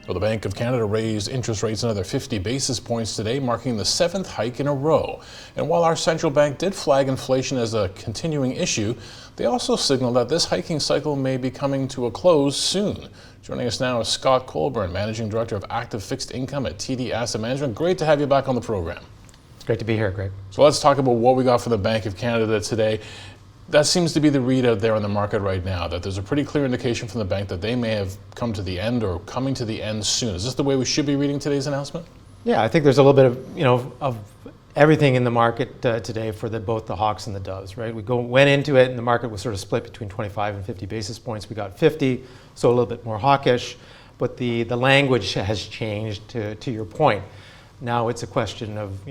Well, the Bank of Canada raised interest rates another 50 basis points today, marking the 7th hike in a row. And while our central bank did flag inflation as a continuing issue, they also signaled that this hiking cycle may be coming to a close soon. Joining us now is Scott Colbourne, Managing Director of Active Fixed Income at TD Asset Management. Great to have you back on the program. It's great to be here, Greg. So let's talk about what we got from the Bank of Canada today. That seems to be the read out there in the market right now, that there's a pretty clear indication from the bank that they may have come to the end or coming to the end soon. Is this the way we should be reading today's announcement? Yeah, I think there's a little bit of everything in the market today for both the hawks and the doves, right? We went into it and the market was sort of split between 25 and 50 basis points. We got 50, so a little bit more hawkish, but the language has changed to your point. Now it's a question of,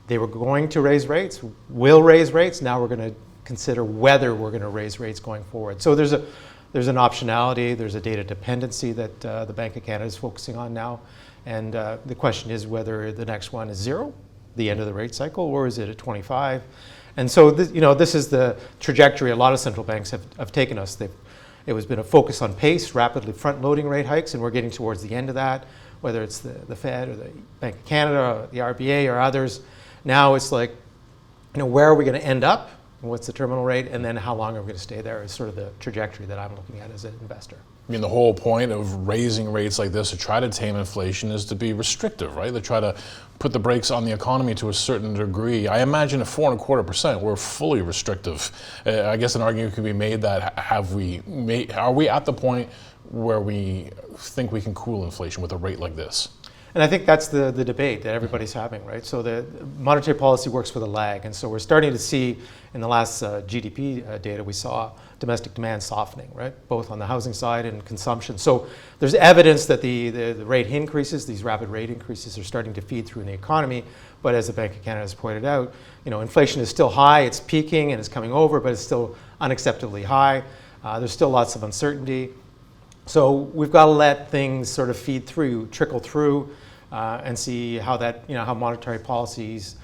they were going to raise rates, will raise rates. Now we're going to consider whether we're going to raise rates going forward. So there's an optionality, there's a data dependency that the Bank of Canada is focusing on now. And the question is whether the next one is 0, the end of the rate cycle, or is it at 25? And so this is the trajectory a lot of central banks have taken us. It has been a focus on pace, rapidly front-loading rate hikes, and we're getting towards the end of that, whether it's the Fed or the Bank of Canada or the RBA or others. Now it's like, where are we going to end up? What's the terminal rate, and then how long are we going to stay there is sort of the trajectory that I'm looking at as an investor. I mean, the whole point of raising rates like this to try to tame inflation is to be restrictive, right? To try to put the brakes on the economy to a certain degree. I imagine at 4.25%, we're fully restrictive. I guess an argument could be made that are we at the point where we think we can cool inflation with a rate like this? And I think that's the debate that everybody's having, right? So the monetary policy works with a lag. And so we're starting to see in the last GDP data, we saw domestic demand softening, right? Both on the housing side and consumption. So there's evidence that the rate increases, these rapid rate increases are starting to feed through in the economy. But as the Bank of Canada has pointed out, inflation is still high, it's peaking and it's coming over, but it's still unacceptably high. There's still lots of uncertainty. So we've got to let things sort of feed through, trickle through, and see how how monetary policies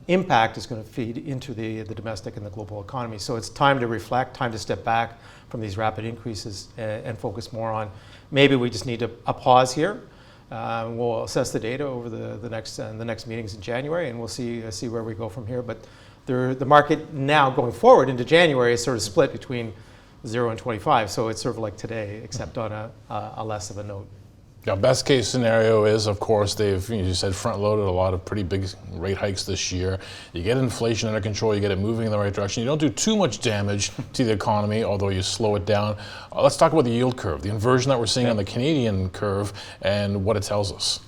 impact is going to feed into the domestic and the global economy. So it's time to reflect, time to step back from these rapid increases and focus more on maybe we just need a pause here. We'll assess the data over the next meetings in January, and we'll see where we go from here. But the market now going forward into January is sort of split between 0 and 25, so it's sort of like today, except on a less of a note. Now, best case scenario is, of course, they've, you said, front-loaded a lot of pretty big rate hikes this year. You get inflation under control, you get it moving in the right direction. You don't do too much damage to the economy, although you slow it down. Let's talk about the yield curve, the inversion that we're seeing on the Canadian curve, and what it tells us.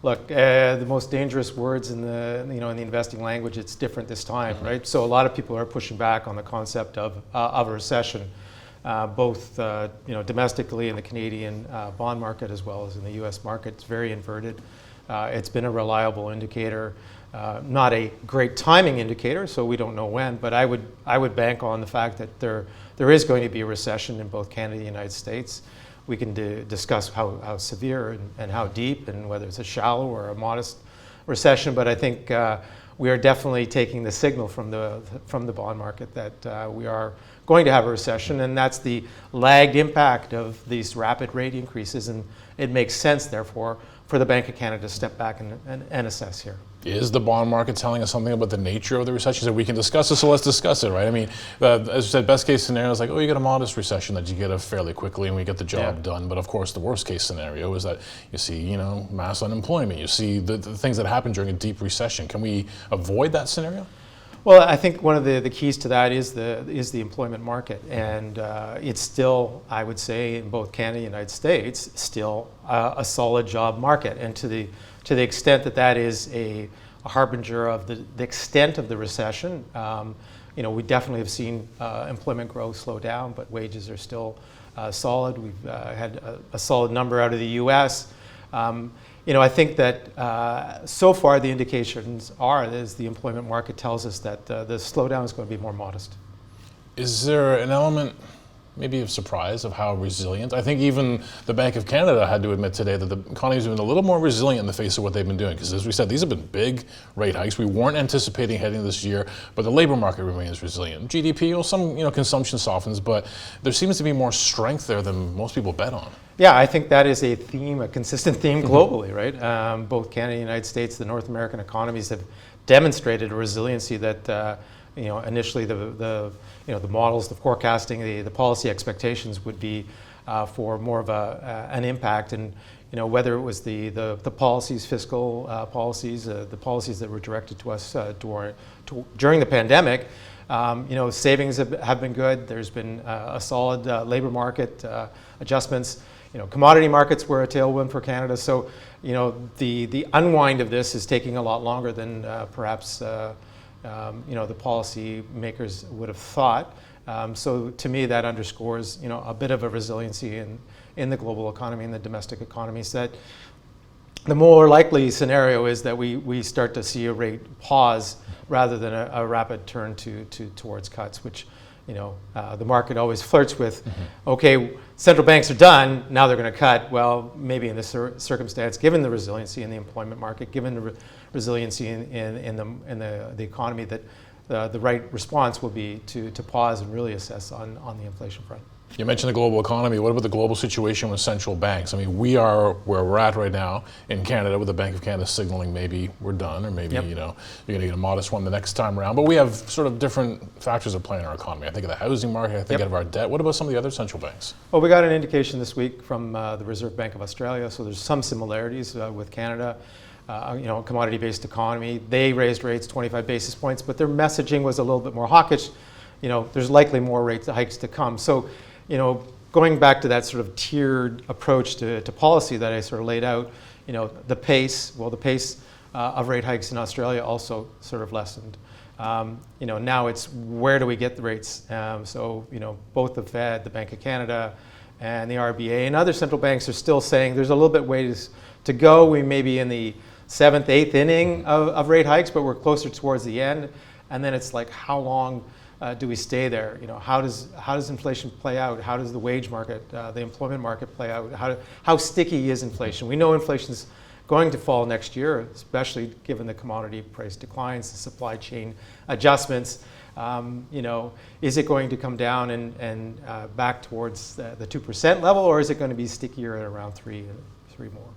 Look, the most dangerous words in the in the investing language, it's different this time, right? So a lot of people are pushing back on the concept of a recession. Both domestically in the Canadian bond market as well as in the U.S. market. It's very inverted. It's been a reliable indicator, not a great timing indicator, so we don't know when, but I would bank on the fact that there is going to be a recession in both Canada and the United States. We can discuss how severe and how deep and whether it's a shallow or a modest recession, but I think we are definitely taking the signal from the bond market that we are going to have a recession, and that's the lagged impact of these rapid rate increases, and it makes sense, therefore, for the Bank of Canada to step back and assess here. Is the bond market telling us something about the nature of the recession? So we can discuss it, so let's discuss it, right? I mean, as you said, best case scenario is like, you get a modest recession that you get fairly quickly and we get the job done. But of course, the worst case scenario is that you see, mass unemployment. You see the things that happen during a deep recession. Can we avoid that scenario? Well, I think one of the keys to that is the employment market, and it's still, I would say, in both Canada and the United States, still a solid job market. And to the extent that is a harbinger of the extent of the recession, we definitely have seen employment growth slow down, but wages are still solid. We've had a solid number out of the U.S. I think that so far the indications are, as the employment market tells us, that the slowdown is going to be more modest. Is there an element maybe of surprise of how resilient? I think even the Bank of Canada had to admit today that the economy's been a little more resilient in the face of what they've been doing. Because as we said, these have been big rate hikes. We weren't anticipating heading this year, but the labor market remains resilient. GDP, some consumption softens, but there seems to be more strength there than most people bet on. Yeah, I think that is a theme, a consistent theme globally, right? Both Canada and the United States, the North American economies have demonstrated a resiliency that, initially the models, the forecasting, the policy expectations would be for more of an impact. And, whether it was the policies, fiscal policies, the policies that were directed to us during the pandemic, savings have been good. There's been a solid labor market adjustments. Commodity markets were a tailwind for Canada. So, the unwind of this is taking a lot longer than perhaps, the policy makers would have thought. So to me, that underscores, a bit of a resiliency in the global economy and the domestic economies. That the more likely scenario is that we start to see a rate pause rather than a rapid turn towards cuts, which the market always flirts with. Okay, central banks are done, now they're going to cut. Well, maybe in this circumstance, given the resiliency in the employment market, given the resiliency in the economy, that the right response will be to pause and really assess on the inflation front. You mentioned the global economy. What about the global situation with central banks? I mean, we are where we're at right now in Canada with the Bank of Canada signaling maybe we're done, or maybe, you're going to get a modest one the next time around. But we have sort of different factors at play in our economy. I think of the housing market, I think of our debt. What about some of the other central banks? Well, we got an indication this week from the Reserve Bank of Australia, so there's some similarities with Canada. Commodity-based economy. They raised rates 25 basis points, but their messaging was a little bit more hawkish. There's likely more rate hikes to come. So, going back to that sort of tiered approach to policy that I sort of laid out, the pace of rate hikes in Australia also sort of lessened. Now it's where do we get the rates? So, both the Fed, the Bank of Canada, and the RBA and other central banks are still saying there's a little bit ways to go. We may be in the 7th, 8th inning of rate hikes, but we're closer towards the end. And then it's like, how long do we stay there? How does inflation play out? How does the wage market, the employment market play out? How sticky is inflation? We know inflation's going to fall next year, especially given the commodity price declines, the supply chain adjustments. Is it going to come down and back towards the 2% level, or is it going to be stickier at around 3 more?